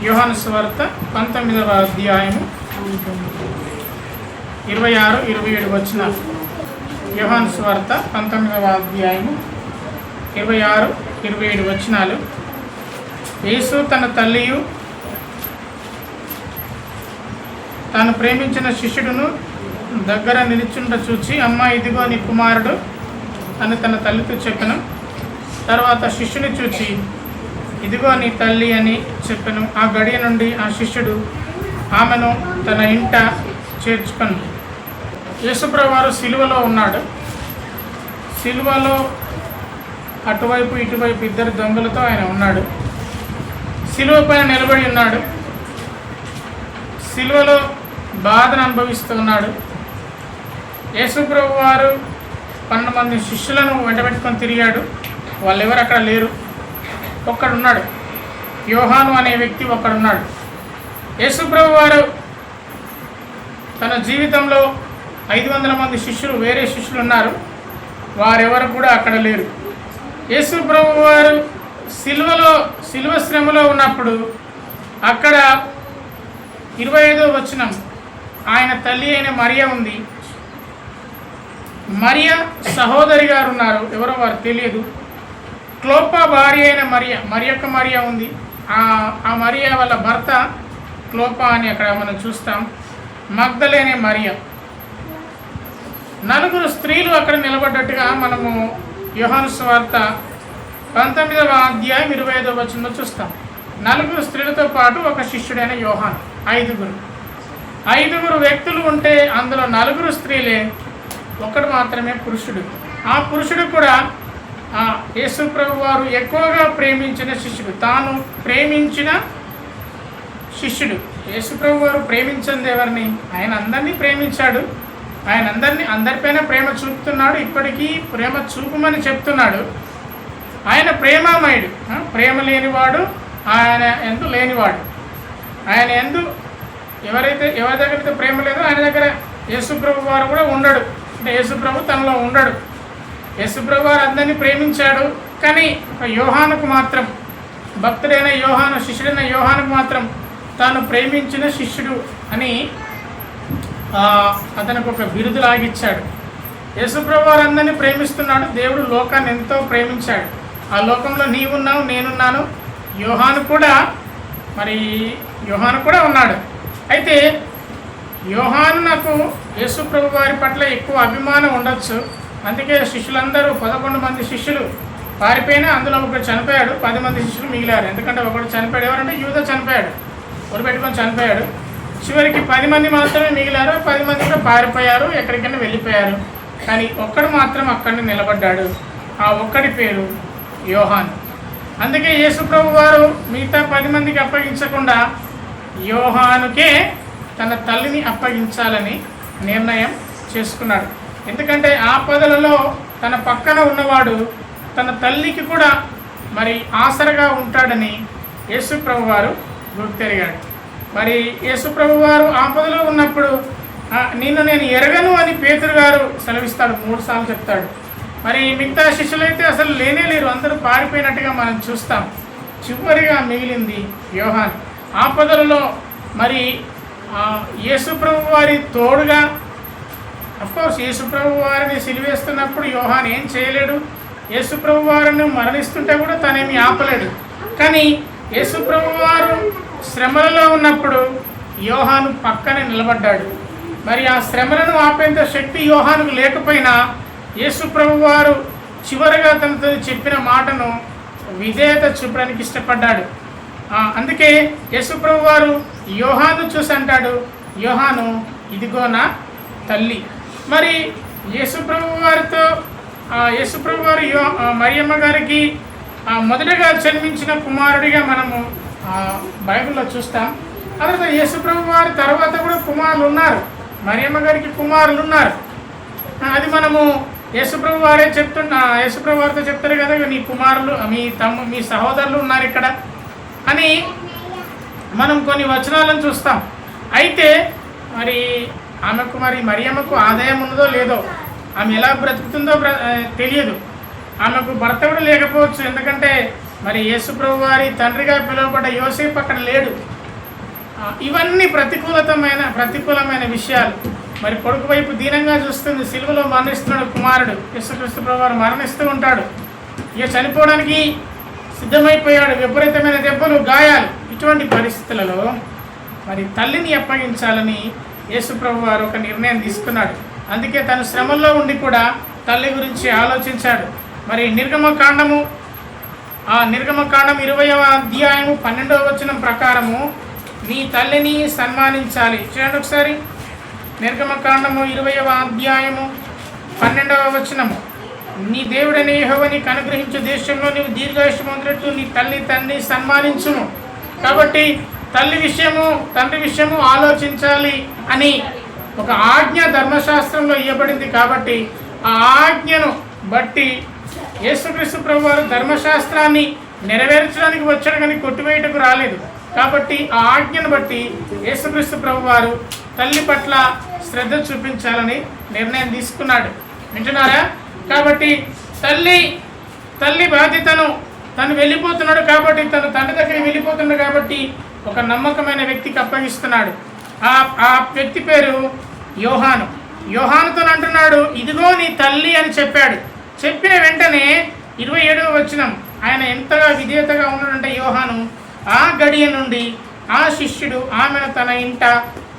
యోహాను సువార్త 19వ అధ్యాయము 26-27 వచనాలు. యోహాను సువార్త 19వ అధ్యాయము 26-27 వచనాలు. యేసు తన తల్లియు తాను ప్రేమించిన శిష్యుడును దగ్గర నిలుచుండ చూచి, అమ్మ ఇదిగో నీ కుమారుడు అని తన తల్లితో చెప్పెను. తర్వాత శిష్యుని చూచి, ఇదిగో నీ తల్లి అని చెప్పెను. ఆ గడియ నుండి ఆ శిష్యుడు ఆమెను తన ఇంట చేర్చుకొని. యేసుప్రభువు వారు సిలువలో ఉన్నాడు. సిలువలో అటువైపు ఇటువైపు ఇద్దరు దొంగలతో ఆయన ఉన్నాడు. సిలువ పైన నిలబడి ఉన్నాడు. సిలువలో బాధను అనుభవిస్తూ ఉన్నాడు. యేసుప్రభువు వారు 12 మంది శిష్యులను వెంటబెట్టుకొని తిరిగాడు. వాళ్ళెవరు అక్కడ లేరు. ఒక్కడున్నాడు, యోహాను అనే వ్యక్తి ఒక్కడున్నాడు. యేసుప్రభువు వారు తన జీవితంలో 500 మంది శిష్యులు, వేరే శిష్యులు ఉన్నారు. వారెవరు కూడా అక్కడ లేరు. యేసుప్రభువు వారు సిలువ శ్రమలో ఉన్నప్పుడు అక్కడ 25వ వచనం, ఆయన తల్లి అయిన మరియ ఉంది. మరియ సహోదరి గారు ఉన్నారు, ఎవరో వారు తెలియదు. క్లోపా భార్య అయిన మరియొక్క మరియ ఉంది. ఆ మరియ వాళ్ళ భర్త క్లోపా అని అక్కడ మనం చూస్తాం. మగ్దలేనే మరియ. 4 స్త్రీలు అక్కడ నిలబడ్డట్టుగా మనము యోహాను సువార్త 19వ అధ్యాయం 25వ వచనంలో చూస్తాం. 4 స్త్రీలతో పాటు ఒక శిష్యుడైన యోహాను. 5 వ్యక్తులు ఉంటే అందులో 4 స్త్రీలే, ఒకడు మాత్రమే పురుషుడు. ఆ పురుషుడు కూడా యేసుప్రభువు వారు ఎక్కువగా ప్రేమించిన శిష్యుడు, తాను ప్రేమించిన శిష్యుడు. యేసుప్రభువు వారు ప్రేమించింది ఎవరిని? ఆయన అందరినీ ప్రేమించాడు. ఆయన అందరిపైన ప్రేమ చూపుతున్నాడు. ఇప్పటికీ ప్రేమ చూపమని చెప్తున్నాడు. ఆయన ప్రేమామయుడు. ప్రేమ లేనివాడు ఆయన ఎందు లేనివాడు. ఆయన ఎందు ఎవరి దగ్గర ప్రేమ లేదో ఆయన దగ్గర యేసుప్రభువు వారు కూడా ఉండడు. అంటే యేసుప్రభు తనలో ఉండడు. యేసుప్రభు వారు అందరినీ ప్రేమించాడు. కానీ యోహానుకు మాత్రం, భక్తుడైన యోహాను, శిష్యుడైన యోహానుకు మాత్రం తాను ప్రేమించిన శిష్యుడు అని అతనికి ఒక బిరుదు లాగిచ్చాడు. యేసుప్రభు వారు అందరినీ ప్రేమిస్తున్నాడు. దేవుడు లోకాన్ని ఎంతో ప్రేమించాడు. ఆ లోకంలో నీవున్నావు, నేనున్నాను, యోహాను కూడా ఉన్నాడు. అయితే యోహాను నాకు యేసుప్రభు వారి పట్ల ఎక్కువ అభిమానం ఉండొచ్చు. అందుకే శిష్యులందరూ 11 మంది శిష్యులు పారిపోయినా అందులో ఒకడు చనిపోయాడు. 10 మంది శిష్యులు మిగిలారు. ఎందుకంటే ఒకడు చనిపోయాడు. ఎవరంటే యూదా చనిపోయాడు, పెట్టుకొని చనిపోయాడు. చివరికి 10 మంది మాత్రమే మిగిలారు. 10 మంది కూడా పారిపోయారు, ఎక్కడికైనా వెళ్ళిపోయారు. కానీ ఒక్కడు మాత్రం అక్కడిని నిలబడ్డాడు. ఆ ఒక్కడి పేరు యోహాను. అందుకే యేసుప్రభు వారు మిగతా 10 మందికి అప్పగించకుండా యోహానుకే తన తల్లిని అప్పగించాలని నిర్ణయం చేసుకున్నాడు. ఎందుకంటే ఆపదలలో తన పక్కన ఉన్నవాడు తన తల్లికి కూడా మరి ఆసరగా ఉంటాడని యేసుప్రభు వారు గుర్తెరిగాడు. మరి యేసుప్రభు వారు ఆపదలో ఉన్నప్పుడు నిన్ను నేను ఎరగను అని పేతురు గారు సెలవిస్తాడు, 3 సార్లు చెప్తాడు. మరి మిగతా శిష్యులైతే అసలు లేరు, అందరూ పారిపోయినట్టుగా మనం చూస్తాం. చివరిగా మిగిలింది యోహాను. ఆపదలలో మరి యేసుప్రభు వారి తోడుగా, అఫ్కోర్స్ యేసుప్రభు వారిని సిలివేస్తున్నప్పుడు యోహాను ఏం చేయలేడు. యేసుప్రభు వారిని మరణిస్తుంటే కూడా తనేమి ఆపలేడు. కానీ యేసుప్రభు వారు శ్రమలలో ఉన్నప్పుడు యోహాను పక్కనే నిలబడ్డాడు. మరి ఆ శ్రమలను ఆపేంత శక్తి యోహానుకు లేకపోయినా యేసుప్రభు వారు చివరిగా తనతో చెప్పిన మాటను విధేయత చూపడానికి ఇష్టపడ్డాడు. అందుకే యేసుప్రభు వారు యోహాను చూసి అంటాడు, యోహాను ఇదిగో నా తల్లి. మరి యేసుప్రభు వారు మరియమ్మ గారికి మొదటగా జన్మించిన కుమారుడిగా మనము బైబిల్లో చూస్తాం. తర్వాత యేసుప్రభు వారి తర్వాత కూడా కుమారులు ఉన్నారు, మరియమ్మ గారికి కుమారులు ఉన్నారు. అది మనము యేసుప్రభు వారితో చెప్తారు కదా, నీ కుమారులు, మీ సహోదరులు ఉన్నారు ఇక్కడ అని మనం కొన్ని వచనాలను చూస్తాం. అయితే మరి మరియమ్మకు ఆదాయం ఉన్నదో లేదో, ఆమె ఎలా బ్రతుకుతుందో తెలియదు. ఆమెకు భర్త కూడా లేకపోవచ్చు. ఎందుకంటే మరి యేసుప్రభు వారి తండ్రిగా పిలువబడ్డ యోసేపు అక్కడ లేడు. ఇవన్నీ ప్రతికూలమైన విషయాలు. మరి కొడుకు వైపు దీనంగా చూస్తుంది. సిలువలో మరణిస్తున్నాడు కుమారుడు. యేసుక్రీస్తు ప్రభు వారు మరణిస్తూ ఉంటాడు. ఇక చనిపోవడానికి సిద్ధమైపోయాడు. విపరీతమైన దెబ్బలు, గాయాలు. ఇటువంటి పరిస్థితులలో మరి తల్లిని అప్పగించాలని యేసుప్రభు వారు ఒక నిర్ణయం తీసుకున్నాడు. అందుకే తను శ్రమల్లో ఉండి కూడా తల్లి గురించి ఆలోచించాడు. మరి నిర్గమకాండము 20వ అధ్యాయము 12వ వచనం ప్రకారము నీ తల్లిని సన్మానించాలి. చూడండి ఒకసారి. నిర్గమకాండము 20వ అధ్యాయము 12వ వచనము. నీ దేవుడైన యెహోవా నీకు అనుగ్రహించే దేశంలో నీవు దీర్ఘాయుష్మంతుడు నీ తల్లి తండ్రి సన్మానించుము. కాబట్టి తల్లి విషయము తండ్రి విషయము ఆలోచించాలి అని ఒక ఆజ్ఞ ధర్మశాస్త్రంలో ఇవ్వబడింది. కాబట్టి ఆ ఆజ్ఞను బట్టి యేసుక్రీస్తు ప్రభు వారు ధర్మశాస్త్రాన్ని నెరవేర్చడానికి వచ్చాడు, కానీ కొట్టివేయటకు రాలేదు. కాబట్టి ఆ ఆజ్ఞను బట్టి యేసుక్రీస్తు ప్రభు వారు తల్లి పట్ల శ్రద్ధ చూపించాలని నిర్ణయం తీసుకున్నాడు. వింటున్నారా? కాబట్టి తల్లి బాధ్యతను తను వెళ్ళిపోతున్నాడు కాబట్టి, తను తండ్రి దగ్గరికి వెళ్ళిపోతున్నాడు కాబట్టి ఒక నమ్మకమైన వ్యక్తికి అప్పగిస్తున్నాడు. ఆ వ్యక్తి పేరు యోహాను. యోహానుతో అంటున్నాడు, ఇదిగో నీ తల్లి అని చెప్పాడు. చెప్పిన వెంటనే 27వ వచనం, ఆయన ఎంతగా విధేయతగా ఉన్నాడంటే యోహాను ఆ గడియ నుండి ఆ శిష్యుడు ఆమెను తన ఇంట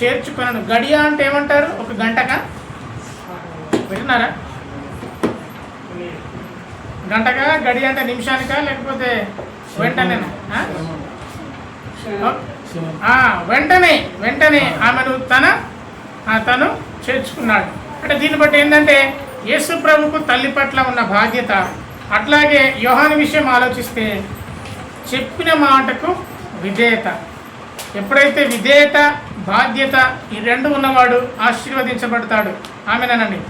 చేర్చుకున్నాడు. గడియ అంటే ఏమంటారు? ఒక గంటగా వింటున్నారా? గంటగా, గడియ అంటే నిమిషానికా లేకపోతే వెంటనేనా? వెంటనే ఆమెను తను చేర్చుకున్నాడు. అంటే దీన్ని బట్టి ఏంటంటే యేసు ప్రభుకు తల్లి పట్ల ఉన్న బాధ్యత. అట్లాగే యోహాను విషయం ఆలోచిస్తే చెప్పిన మాటకు విధేయత. ఎప్పుడైతే విధేయత, బాధ్యత ఈ రెండు ఉన్నవాడు ఆశీర్వదించబడతాడు. ఆమెనండి.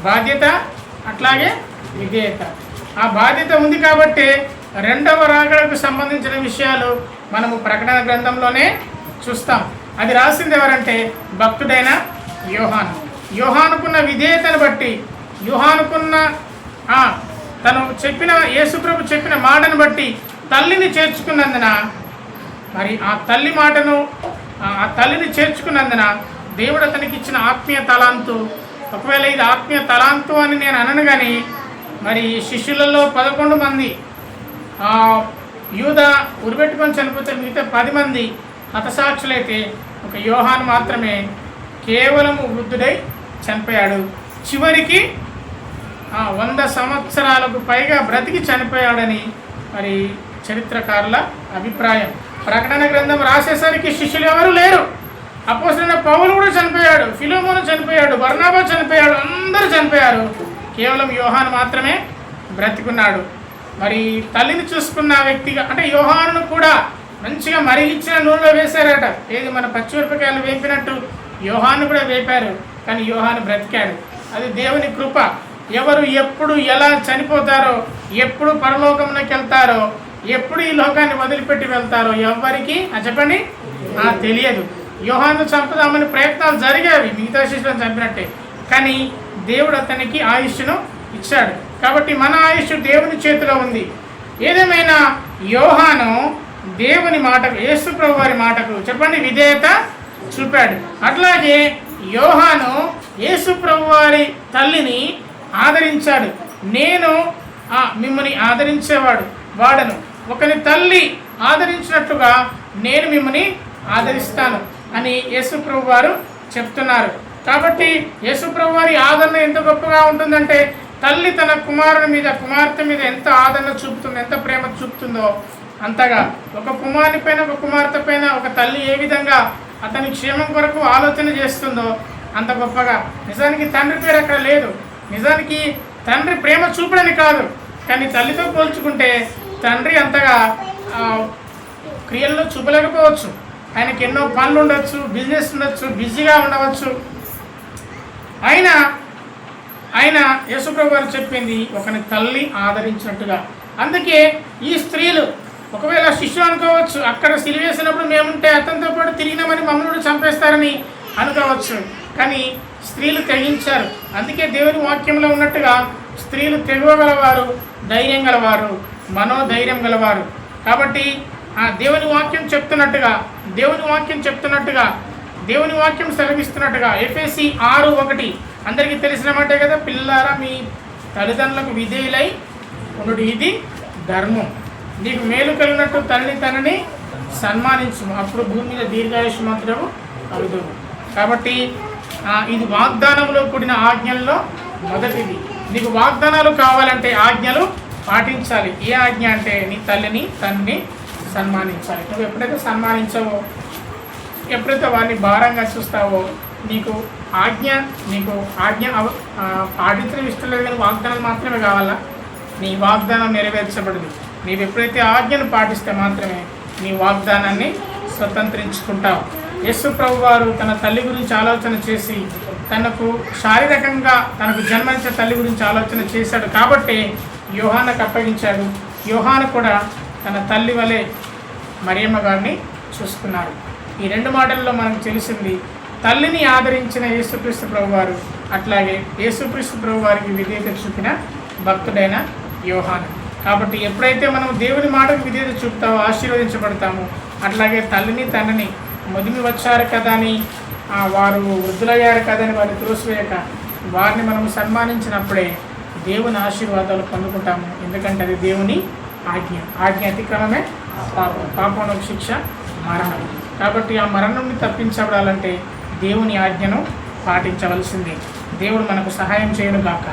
బాధ్యత అట్లాగే విధేయత. ఆ బాధ్యత ఉంది కాబట్టి రెండవ రాకడకు సంబంధించిన విషయాలు మనము ప్రకటన గ్రంథంలోనే చూస్తాం. అది రాసింది ఎవరంటే భక్తుడైన యోహాను. యోహానుకున్న విధేయతను బట్టి, యోహానుకున్న తను చెప్పిన యేసుప్రభు చెప్పిన మాటను బట్టి తల్లిని చేర్చుకున్నందున, మరి ఆ తల్లి మాటను ఆ తల్లిని చేర్చుకున్నందున దేవుడు అతనికి ఇచ్చిన ఆత్మీయ తలాంతు. ఒకవేళ ఇది ఆత్మీయ తలాంతు అని నేను అనను, కానీ మరి శిష్యులలో 11 మంది యూదా ఉరిపెట్టుకొని చనిపోతే మిగతా 10 మంది హతసాక్షులైతే ఒక యోహాను మాత్రమే కేవలం వృద్ధుడై చనిపోయాడు. చివరికి 100 సంవత్సరాలకు పైగా బ్రతికి చనిపోయాడని మరి చరిత్రకారుల అభిప్రాయం. ప్రకటన గ్రంథం రాసేసరికి శిష్యులు ఎవరు లేరు. అపోస్తలుడైన పౌలు కూడా చనిపోయాడు, ఫిలోమోను చనిపోయాడు, బర్నాబా చనిపోయాడు, అందరూ చనిపోయారు. కేవలం యోహాను మాత్రమే బ్రతికున్నాడు. మరి తల్లిని చూసుకున్న వ్యక్తిగా, అంటే యోహానును కూడా మంచిగా మరిగించిన నూనెలో వేశారట. ఏది మన పచ్చిమిరపకాయలు వేపినట్టు యోహాను కూడా వేపారు, కానీ యోహాను బ్రతికాడు. అది దేవుని కృప. ఎవరు ఎప్పుడు ఎలా చనిపోతారో, ఎప్పుడు పరలోకంలోకి వెళ్తారో, ఎప్పుడు ఈ లోకాన్ని వదిలిపెట్టి వెళ్తారో ఎవరికి చెప్పండి తెలియదు. యోహాను చంపుదామని ప్రయత్నాలు జరిగేవి మిగతా శిష్యులను చంపినట్టే, కానీ దేవుడు అతనికి ఆయుష్ను ఇచ్చాడు. కాబట్టి మన ఆయుష్ దేవుని చేతిలో ఉంది. ఏదేమైనా యోహాను దేవుని మాటకు, యేసు ప్రభు వారి మాటకు చెప్పండి విధేయత చూపాడు. అట్లాగే యోహాను యేసు ప్రభు వారి తల్లిని ఆదరించాడు. నేను మిమ్మల్ని ఆదరించేవాడు వాడను, ఒకని తల్లి ఆదరించినట్లుగా నేను మిమ్మల్ని ఆదరిస్తాను అని యేసు ప్రభు వారు చెప్తున్నారు. కాబట్టి యేసు ప్రభు వారి ఆదరణ ఎంత గొప్పగా ఉంటుందంటే, తల్లి తన కుమారుని మీద, కుమార్తె మీద ఎంత ఆదరణ చూపుతుందో, ఎంత ప్రేమ చూపుతుందో అంతగా ఒక కుమారుని పైన, ఒక కుమార్తె పైన ఒక తల్లి ఏ విధంగా అతని క్షేమం కొరకు ఆలోచన చేస్తుందో అంత గొప్పగా. నిజానికి తండ్రి పేరు అక్కడ లేదు. నిజానికి తండ్రి ప్రేమ చూపడని కాదు, కానీ తల్లితో పోల్చుకుంటే తండ్రి అంతగా క్రియల్లో చూపలేకపోవచ్చు. ఆయనకి ఎన్నో పనులు ఉండొచ్చు, బిజినెస్ ఉండొచ్చు, బిజీగా ఉండవచ్చు. ఆయన యేసుప్రభు గారు చెప్పింది ఒకని తల్లి ఆదరించినట్టుగా. అందుకే ఈ స్త్రీలు ఒకవేళ శిష్యులు అనుకోవచ్చు, అక్కడ సిలివేసినప్పుడు మేముంటే అతనితో పాటు తిరిగినామని మమ్మల్ని చంపేస్తారని అనుకోవచ్చు, కానీ స్త్రీలు తెగించారు. అందుకే దేవుని వాక్యంలో ఉన్నట్టుగా స్త్రీలు తెగవగలవారు, ధైర్యం గలవారు. మనోధైర్యం గలవారు. కాబట్టి దేవుని వాక్యం చెప్తున్నట్టుగా దేవుని వాక్యం సెలవిస్తున్నట్టుగా ఎఫెసీ 6:1 అందరికీ తెలిసిన మాటే కదా, పిల్లలారా మీ తల్లిదండ్రులకు విధేయులై ఉండుడి, ఇది ధర్మం. నీకు మేలు కలిగినట్టు తనని సన్మానించు, అప్పుడు భూమి మీద దీర్ఘాయుష్మంతుడవు కలుగుదు. కాబట్టి ఇది వాగ్దానంలో కూడిన ఆజ్ఞల్లో మొదటిది. నీకు వాగ్దానాలు కావాలంటే ఆజ్ఞలు పాటించాలి. ఏ ఆజ్ఞ అంటే నీ తల్లిని తండ్రిని సన్మానించాలి. నువ్వు ఎప్పుడైతే సన్మానించావో, ఎప్పుడైతే వారిని భారంగా చూస్తావో, నీకు ఆజ్ఞ పాటించడం ఇష్టం లేదు, కానీ వాగ్దానాలు మాత్రమే కావాలా, నీ వాగ్దానం నెరవేర్చబడదు. నీవు ఎప్పుడైతే ఆజ్ఞను పాటిస్తే మాత్రమే నీ వాగ్దానాన్ని స్వతంత్రించుకుంటావు. యేసు ప్రభు వారు తన తల్లి గురించి ఆలోచన చేసి, తనకు శారీరకంగా తనకు జన్మనిచ్చిన తల్లి గురించి ఆలోచన చేశాడు కాబట్టి యోహానుకు అప్పగించాడు. యోహాను కూడా తన తల్లి వలె మరియమ్మ గారిని చూసుకున్నారు. ఈ 2 మాటల్లో మనకు తెలిసింది, తల్లిని ఆదరించిన యేసుక్రీస్తు ప్రభు వారు, అట్లాగే యేసుక్రీస్తు ప్రభు వారికి విధేయత చూపిన భక్తుడైన యోహాను. కాబట్టి ఎప్పుడైతే మనం దేవుని మాటకు విధేయత చూపుతామో ఆశీర్వదించబడతాము. అట్లాగే తల్లిని తండ్రిని ముదిమి వచ్చారు కదా అని, వారు వృద్ధులయ్యారు కదా అని వారిని త్రోసివేయక వారిని మనం సన్మానించినప్పుడే దేవుని ఆశీర్వాదాలు పొందుకుంటాము. ఎందుకంటే అది దేవుని ఆజ్ఞ అతిక్రమమే పాపంలో శిక్ష మరణం. కాబట్టి ఆ మరణం నుండి తప్పించబడాలంటే దేవుని ఆజ్ఞను పాటించవలసిందే. దేవుడు మనకు సహాయం చేయను గాక.